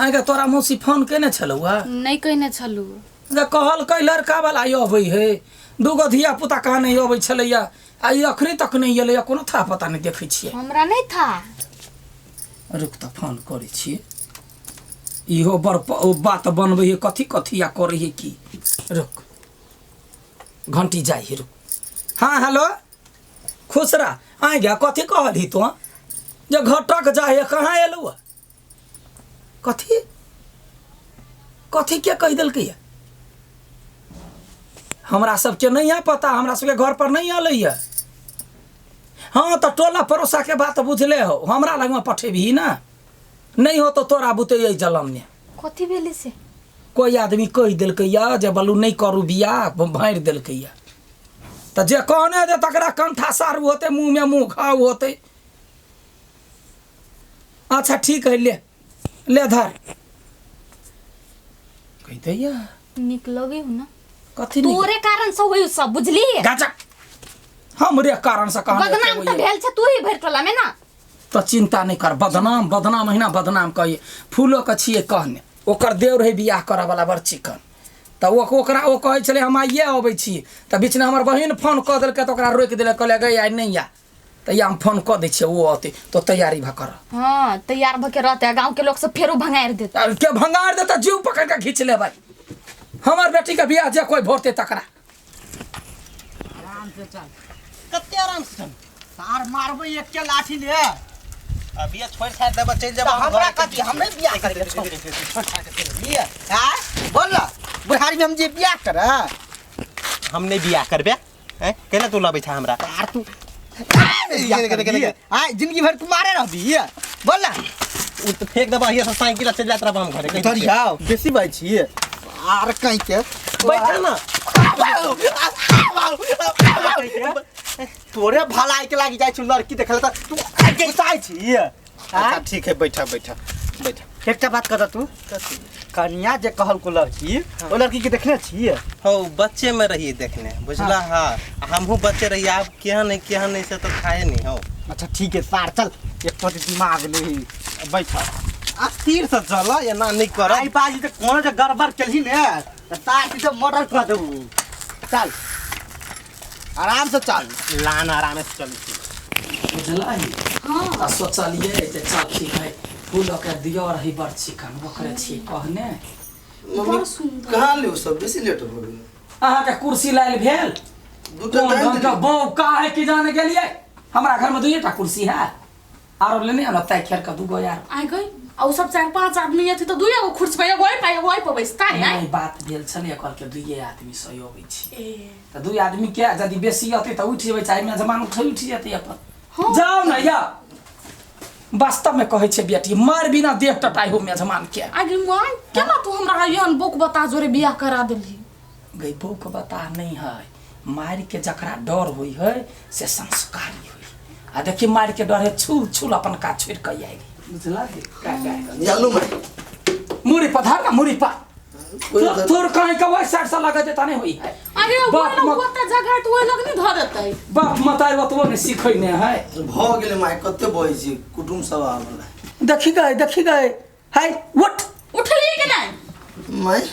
आगे तोरा मौसी फोन केने छलौआ नहीं कहने छलू जे कहल कै लड़का वाला अबै है दूगो धिया पुता कहाँ नहीं अबै छलैया आ ई अखनी तक नहीं एलैया कोनो था पता नहीं देखै छियै हमरा नहीं था रुक त फोन करै छियै इहो बड़ बात बनबै है कथी कथी आ करै है की रुक घंटी जाइ है रुक हाँ हेलो खुश रह आ गया कथी कहली तो जे घटक जाए कहाँ एलौ कथी कथी के कह देलकै हमरा सबके नहीं है पता हमरा सबके घर पर नहीं आलैया हाँ तो टोला पड़ोसा के बात बुझले हो हमरा लग में पठेबही ना नहीं हो तो तोरा बुते जलम ने कथी भेले से कोई आदमी कह देलकैया जे बलू नहीं करू बियाह भाड़ देलकैया तो जे कहने दे तकरा कंठा सारू होते मुंह में मुंह घाव होते अच्छा ठीक है ले धर कह दैया निकलोगे हो ना कथी तोरे कारण से होई सब बुझली गाजक हमरे कारण से कहां बदनाम तो भेल छ तू ही भर टोला में ना तो चिंता नहीं कर बदनाम बदनाम महीना बदनाम कहिए फूलो के छिए कहने ओकर देव रहे बियाह करे वाला बड़ चिकन तो ओकरा ओ कहे छले हम आइए अबै छी तो बीच में हमर बहिन फोन क देलकै तो ओकरा रोक देले कहले गई आई नहीं आ तो या हम फोन क दै छियै वो आते तो तैयारी भ कर हां तैयार भ के रहते गांव के लोग से फेरो भंगार देता के भंगार देता जीव पकड़ के खींच ले भाई हमर बेटी के बियाह जे कोई भरते तकरा आराम से चल कते आराम से चल सार मारबे एक के लाठी ले अभी छोड़ छाड़ देबा चल जेबा हमरा कथि हमरे बियाह करे छोड़ छाड़ के लिए हां बोल बुढ़ारी में हम जे बियाह करे हम नहीं बियाह करबे हैं केना तू लबै छ हमरा यार तू हां जिंदगी भर तू मारे रहबी बोल ना उ तो फेंक देबा ये साइकिल चल जात रहबा हम घरे इधर जाओ बेसी बाई छी आर कहीं के बैठ ना तोरे भलाई के लागी जाय छु लड़की देखल त तू गुस्साई छी अच्छा ठीक है बैठा बैठा बैठा एकटा बात कर तू कन्या जे कहल को लड़की ओ लड़की के देखने छी हो बच्चे में रही देखने बुझला हां हमहु बच्चे रही आप केहन नहीं से तो खाए नहीं हो अच्छा ठीक है सार चल एक तो दिमाग ले बैठा अस्थिर से चल या ना नहीं कर आई बाजी त कोनो जे गड़बड़ केलही ने त सार की तो मर्डर कर देबू चल आराम से चल लान आराम से चल बुझला ही हां सोचलिए जे चल ठीक है फूल के दियो रही बड़ चिकन ओकरे छी कहने बड़ सुंदर कहाँ ले सब बेसी लेट हो गेल अहाँ के कुर्सी लायल भेल दूटा घंटा बौ का है कि जाने गेलिए हमरा घर में दुईटा कुर्सी है आरो लेने हमरा तय खेर का दूगो यार आई गई औ सब चार पांच आदमी थी तो दुइया को खुर्च पे वही पे बैठता है नहीं बात भेल छले कल के दुइये आदमी सही होबै छी ए त दुई आदमी के यदि बेसी अते त उठ जेबै चाहे में जमान उठ जेतै अपन हाँ। जाओ ना या वास्तव में कहै छे बेटी मार बिना देह टटाई हो मेजमान के आगे मां केना तू हमरा यन बोक बता जोरे बियाह करा देली गई बोक बता नहीं है मार के जकरा डर होई है से संस्कारी होई आ देखि मार के डर है छुल अपन का छोड़ के आएगी बुझला का यालू में मुरी पधार ना मुरी पा तोर कहीं का वैसा साइड लगा देता नहीं होई है अरे बाप वो होता जगह तो वो लोग नहीं धर देतै बाप मतार बतबो ने सिखै ने है भ गेले माय कते बहै छी कुटुम सब आवला देखी गए हाय उठ उठली के नहीं माय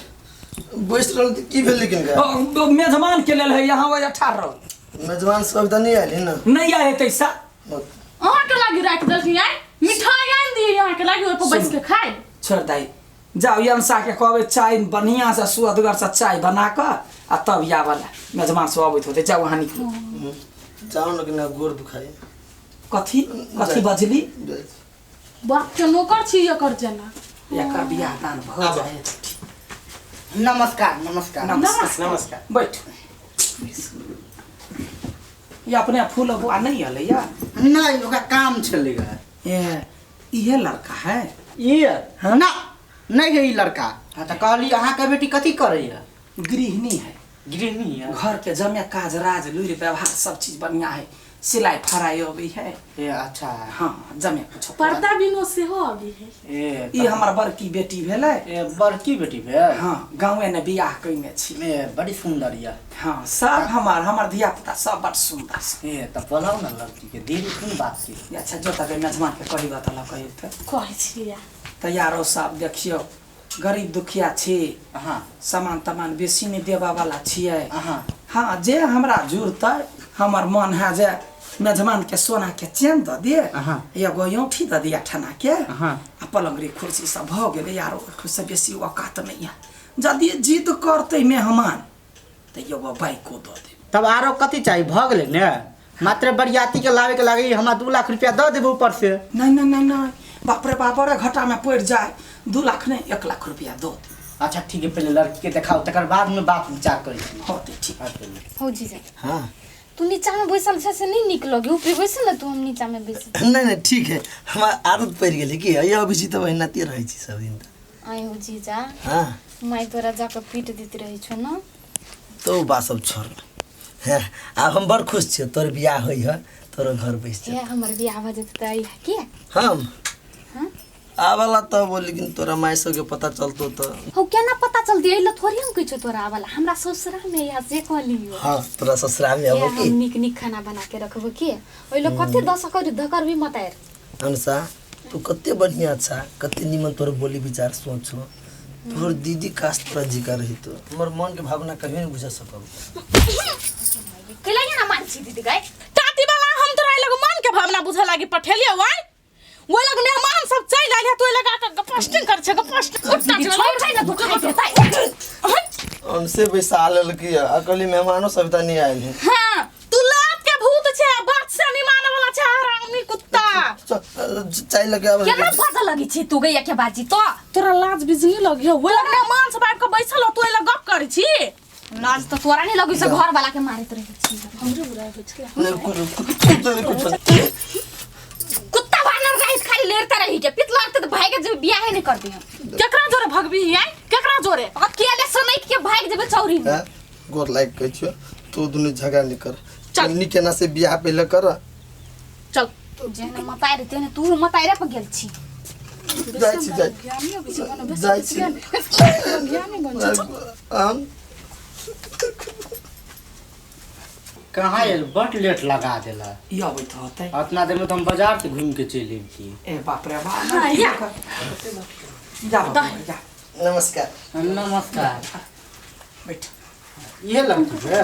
बैस रहल त की भेल लेकिन गा मेजमान के लेल है यहाँ वजह ठाड़ रहो मेजबान सब त नहीं आइल ना नहीं आए तैसा अहाँ के लागी राख देलखिन आई मिठाई आन दिए यहाँ के लागी ओइ पर बैठ के खाए छोड़ दाई जाओ यमसा के कहबे चाय बढ़िया से सुअदगर से चाय बना के आ तब या वाला मेजमान सब आबैत होते जाओ वहां निकलो जाओ न कि ना गोर दुखाई कथी बजली बाप के नौकर छी एकर जना एकर बियाह दान भ जाए नमस्कार नमस्कार नमस्कार बैठ ये अपने फूल बुआ नहीं आले या नहीं ओका काम चलेगा ये इहे लड़का है ये ना नहीं है ई लड़का हां त कहली अहाँ के बेटी कथी करैया गृहिणी है गृहिणी है घर के जमे काज राज लुरि व्यवहार सब चीज बढ़िया है सिलाई फराई होबी है ए अच्छा हाँ जमे कुछ पर्दा बिनो से हो अभी है ए ई हमर बड़की बेटी भेलै ए बड़की बेटी भेल हाँ गाँवे ने बियाह कइने छी ए बड़ी सुंदर या हाँ सब हमार धिया पुता सब बड़ सुंदर से ए त बोलाऊ न लड़की के देरी कुन बात की अच्छा जो तक मेजमान के कही बात ला कही त कहै छिया तैयारो साहब देखियो गरीब दुखिया छी हाँ सामान तमान बेसी नहीं देवा वाला छियै हाँ हाँ जे हमरा जुड़तै हमर मन है जे मेजमान के सोना के चेन द दे हाँ। एगो औंठी द दिया ठना के हाँ। आ पलंगरी कुर्सी सब भ गेलै यारो से बेसी औकात नहीं है यदि जिद करते मेहमान तो एगो बाइको द दे तब आरो कथी चाहिए भ गेलै ने मात्र बरियाती के लावे के लागे हमरा 2 लाख रुपया दऽ देबो ऊपर से नहीं नहीं नहीं नहीं बाप रे बाप बड़े घाटा में पड़ जाए 2 लाख नहीं 1 लाख रुपया दो दे अच्छा ठीक है पहले लड़की के दिखाओ तकर बाद में बात विचार करै छी होते ठीक फौजी जा हाँ तू नीचा में बैसल छै से नहीं नीक लगे ऊपर बैसल न तू हम नीचा में बैसल नहीं नहीं ठीक है हमारा आदत पड़ गई कि ये अभी तो वही नाते रहे छी सब दिन आए हो जीजा हाँ माई तोरा जाकर पीट देती रही छो न तो बात सब छोड़ है अब हम बड़ खुश छे तोर बियाह होई है तोर घर बैस ये हमर बियाह भ जेत त आई है के हम हां आवाला तो बोल लेकिन तोरा माई सब के पता चलतो तो हो केना पता चलती एला थोड़ी हम कह छो तोरा वाला हमरा ससुरा में या से कहलियो हाँ तोरा ससुराल में ये हो हम की निक निक खाना बना के रखबो के ओइलो कते दस कर धकर भी मत आएर अनुसा तू कते बढ़िया अच्छा कते निमन तोर बोली विचार सोच हो तोर दीदी काश तोरा जिका रही तो हमर मन के भावना कभी नहीं बुझा सकब केला ना मानसी दीदी गए टाटी वाला हम तोरा लग मन के भावना बुझा लागी पठेलियो वाई वो लग मेहमान सब चल आइले तो लगा के गपस्टिंग कर छ गपस्टिंग दीदी छोड़ छै ना तू खाई देता हमसे पैसा आलल की अकली मेहमानों सविता नहीं आए हैं हां तू लात के भूत छे बात से नहीं माने वाला छे हरामी कुत्ता चाय लगे अब केना पता लगी छी तू गया के बाजी तो तोरा लाज बिजनी लगियो वो लग मेहमान सब आके बैसल हो तू लग गप करी छी लाज तो तोरा नहीं लगी से घर वाला के मारे तो रही छी हमरे बुरा बुझ के कुत्ता बानर गाइस खाली लेरता रही के पितला तो भाई के जब बियाह नहीं करती हम केकरा जोरे भगबी है केकरा जोरे अकेले सनैत के भाग जेबे चौरी में गोर लाइक कह छियो तू दुनु झगड़ा नहीं कर चल। निके ना से बियाह पहले कर चल जेने मताई रहते ने तू मताई रे पर गेल छी जाय छी जाय हम कहाँ आयल बट लेट लगा देला ये अबैत होतै इतना देर में तो हम बाजार से घूम के चले छी ए बाप रे बाप हाँ, या। जा बाबा, जा नमस्कार नमस्कार बैठ ये लड़की है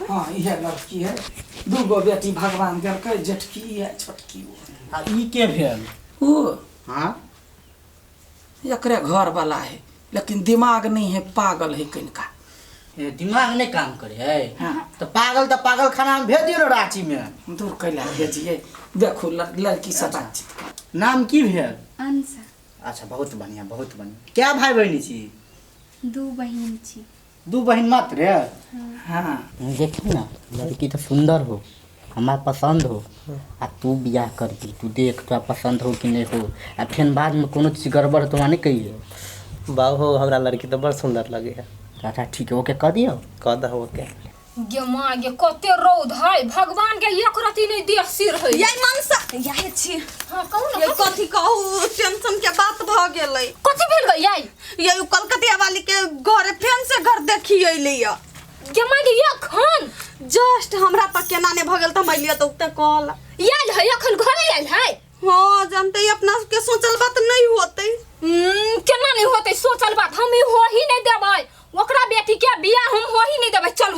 हाँ यह लड़की है 2 गो बेटी भगवान देलकै जेठकी है छोटकी वो आ ई के भेल वो हां एकरे घर वाला है लेकिन दिमाग नहीं है पागल है कनिका ये दिमाग नहीं काम करे है हाँ। तो पागल खाना में भेज दियो रांची में दूर कैला भेजिए देखो लड़की से बातचीत कर नाम की भेल अंसा अच्छा बहुत बढ़िया क्या भाई बहनी छी 2 बहिन छी 2 बहन मात्र हाँ देखी ना लड़की तो सुंदर हो हमारा पसंद हो आ तू बियाह कर दी तू देख तोरा पसंद हो कि नहीं हो आ फिर बाद में कोनो चीज गड़बड़ तो नहीं कहिए बाबू हमरा लड़की तो बड़ सुंदर लगे है अच्छा ठीक है ओके कह दियो कह दहो ओके गे मां गे कते रौद है भगवान के एक रति नहीं देह सिर है यही मनसा यही छी हां कहू ये ना कथी कहू टेंशन के बात भ गेलै कथि भेल गई आई ये कलकतिया वाली के घर फेन से घर देखी अइलै या गे मां गे एखन जस्ट हमरा तक केना ने भ गेल त मैं लिया तो उते कहल आयल है एखन घरे आयल है हां जानते अपना के सोचल बात नहीं होतै केना नहीं होते सोचल बात हम हो ही नहीं देबै ओकरा बेटी के बियाह हम हो ही नहीं देबै चलू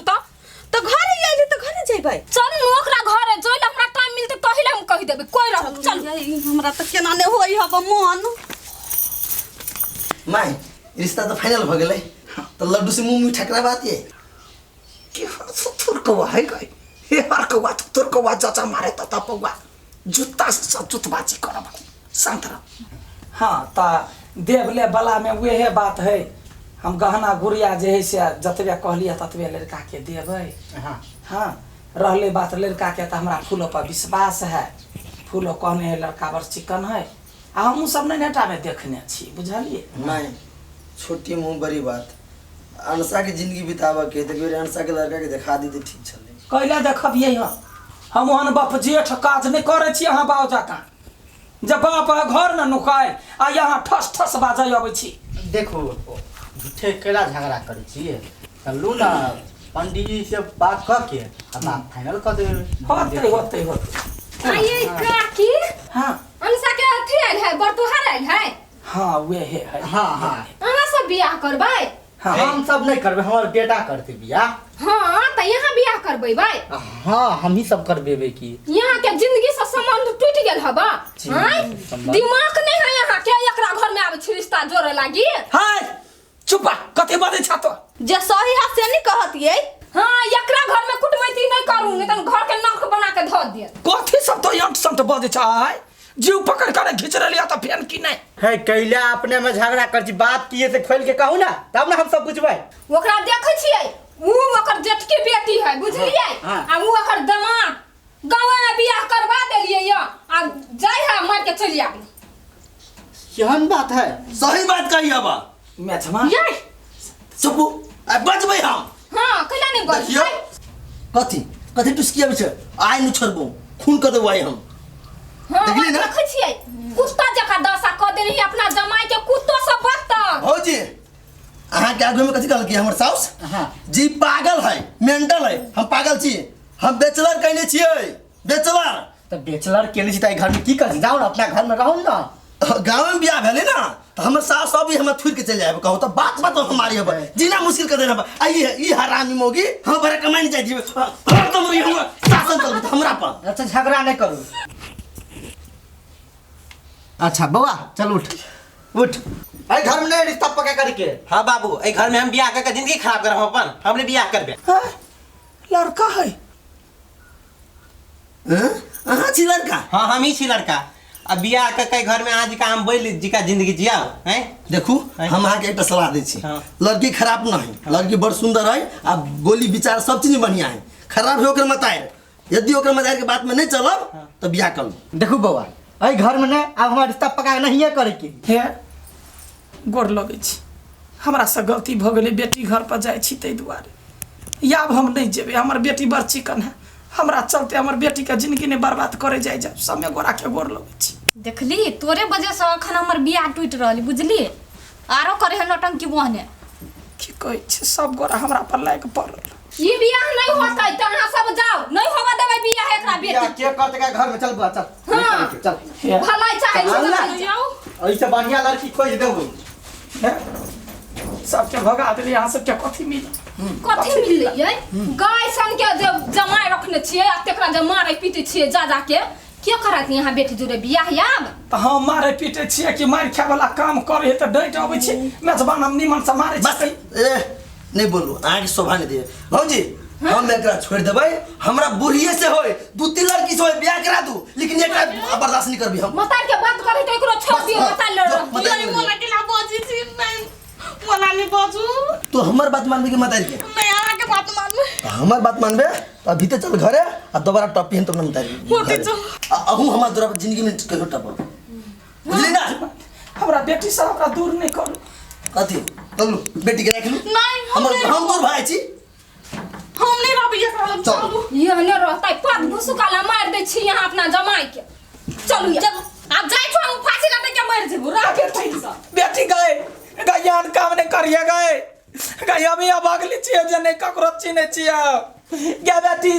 तो घरे आइले तो घरे जेबै चलू ओकरा घरे जोइल हमरा टाइम मिलते तहिले हम कहि देबै कोई रह चल हमरा त केना ने होई हब मन माई रिश्ता तो फाइनल भ गेलै तो लड्डू से मुंह में ठकरा बात ये के तुर कौवा है गई हे हर कौवा तुर कौवा चाचा मारे त पौवा जुत्ता से सब जुतबाजी करब शांत रह हाँ ता देवले बला में वह बात है हम गहना गुड़िया जे है से जतबे कहलिए ततबे लड़का के देबै हाँ हाँ रहले बात लड़का के तो हमरा फूलों पर विश्वास है फूलो कहने है लड़का बड़ चिकन है आ हमहूँ सब नहीं नेटा में देखने छी बुझलिए नहीं छोटी मुंह बड़ी बात अनसा के जिंदगी बितावा के देखिए अनसा के लड़का के दिखा दी ठीक चले कैला देखबिए हम ओहन बाप जेठ काज नहीं करे छी अहाँ बाऊ जकाँ जब बाप घर न नुकाय आ यहाँ ठस ठस बाजै अबै छी देखो झूठे केला झगड़ा करे छिए चलू ना पंडित जी से बात करके अब आप फाइनल कर देबे होते आइए काकी हाँ अंसा के अथी आयल है बरतोहार आयल है हाँ वे है हाँ हाँ अहाँ सब बियाह करबै हाँ हम सब नहीं करबे, हमार बेटा करते बियाह। हाँ त यहाँ बियाह करबै भाई हाँ हम ही सब करबेबे की। यहाँ के जिंदगी से संबंध टूट गेल हबा हैं? संबंध। दिमाग नहीं है यहाँ के एकरा घर में आवे छी रिश्ता जोड़े लागी। हाय चुपा कथे बाते छा तो जे सही है से नहीं कहतिए। हाँ एकरा घर में कुटमैती नहीं करू नहीं तो घर के नाक बना के धो दिए। कथी सब तो यंट संट बाते छा है जीव पकड़ कर घिच रही तो फैन की नहीं है कैला अपने में झगड़ा कर छी, बात किए से खोल के कहू ना तब ना हम सब बुझबै। ओकरा देखे छियै ऊ ओकर जेठ के बेटी है बुझलिए हाँ। आ ऊ ओकर दामाद गांव में बियाह करवा देलिए या आ जाय है मार के चली आबी। केहन बात है? सही बात कही अब मैथमा ये चुपू आ बजबै हम। हां कैला नहीं बस देखियो कथी कथी टुसकिया बिच आइ न छोड़बो खून कर देबै हम। हां देखली ना? देखे छियै कुत्ता जका दशा क देली अपना जमाई के कुत्तो से बदतर। भौजी अहाँ के आगू में कथी कहल कि हमर साउस हाँ जी पागल है मेंटल है। हम पागल छी, हम बैचलर कहने छियै बैचलर। तो बैचलर केने छी त घर में की कर जाओ ना अपना घर में रहो ना। गाँव में बियाह भेले ना तो हमर सास सब ही हम थुर के चले जाए कहू तो बात बात हमारी है जीना मुश्किल कर देना आई ई हरामी मोगी हम बड़ा कमाई नहीं चाहिए हम तो मरी हम शासन चल हमरा पर। अच्छा झगड़ा नहीं करू। अच्छा बउआ चल उठ उठ, अरे घर में नहीं रिश्ता पक्का करके। हाँ बाबू ए घर में हम बियाह करके जिंदगी खराब करब अपन हमने बियाह करबे। लड़का है अहाँ छी लड़का। हाँ हम ही छी लड़का अब बियाह करके घर में आज का हम बैल जी का जिंदगी जियाओ हैं। देखू हम अहाँ के एक सलाह दै छी हाँ। लड़की खराब ना है, लड़की बड़ सुंदर है आ बोली विचार सब चीज बढ़िया है। खराब है ओकर मतायर, यदि ओकर मतायर के बात में नहीं चलब तो बियाह कर लो। देखू बउआ अरे घर में नहीं अब हमारा रिश्ता पक्का नहीं करे के। हे गोर लगे छी हमरा से गलती भ गेलै बेटी घर पर जाय छी तै दुआरे या अब हम नहीं जेबे। हमर बेटी बड़ चिकन है हमरा चलते हमर बेटी का जिंदगी ने बर्बाद करे जाय जा समय गोरा के गोर लगे छी। देखली तोरे वजह से अखन हमर बियाह टूट रहली बुझली आरो करे है नौटंकी बहने। की कहै छै सब गोरा हमरा पर लायक पड़ल। ई बियाह नहीं होतै त अहाँ सब जाओ नहीं होवा देबै बियाह एकरा बेटी के करते का घर में चल बुआ चल हाँ। चल हे भलाई चाहे हाँ। छी जाओ। ऐसे बढ़िया लड़की खोज देबो। हे सबके भगा देली अहाँ सबके कथी मिली कथी मिललै गाय सन के जमाय रखने छियै आ तेकरा जे मारै पीटे छियै जा जा के करत यहाँ बेटी जोरे बियाह याब तो हम मारे पीटे छियै कि मार खाय वाला काम करे त डैट अबै छै मेजबान हम निमन से मारे बस छै। ए नहीं बोलू अहाँ के शोभा नहीं दिए भौजी हम एकरा छोड़ देबै। हमरा बुढ़िए से होय दू तीन लड़की से होय बियाह करा दू लेकिन एकरा बर्दाश्त नहीं करबी हम। मतार के बात करे त एकरो छोड़ दियो मतार लड़ ये मोला के ला बजी छी नहीं मोला नहीं बजू तो हमर बात मानबे कि मतारी के? मैं आगे के बात मानबे हमर बात मानबे तो अभी तो चल घरे आ दोबारा टॉप पिहन तो ना मतारी होते चल। अहू हमर दोबारा जिंदगी में कहियो टॉप बुझली ना। हमरा बेटी से हमरा दूर नहीं करू। कथी चलू बेटी के राख लू नहीं हम दूर भाई छी हम नहीं रहबे एकरा लग चलू। ये ने रहतै पात भुसुकाला मार दे छी यहाँ अपना जमाई के। चलू चल अब जाय छो हम फांसी लटे के मर जेबू राखे ठीक सा बेटी गए गयान काम नहीं करिए गए गया हम यहाँ भागली छियै जे नहीं ककरो चिन्हे छियै गे बेटी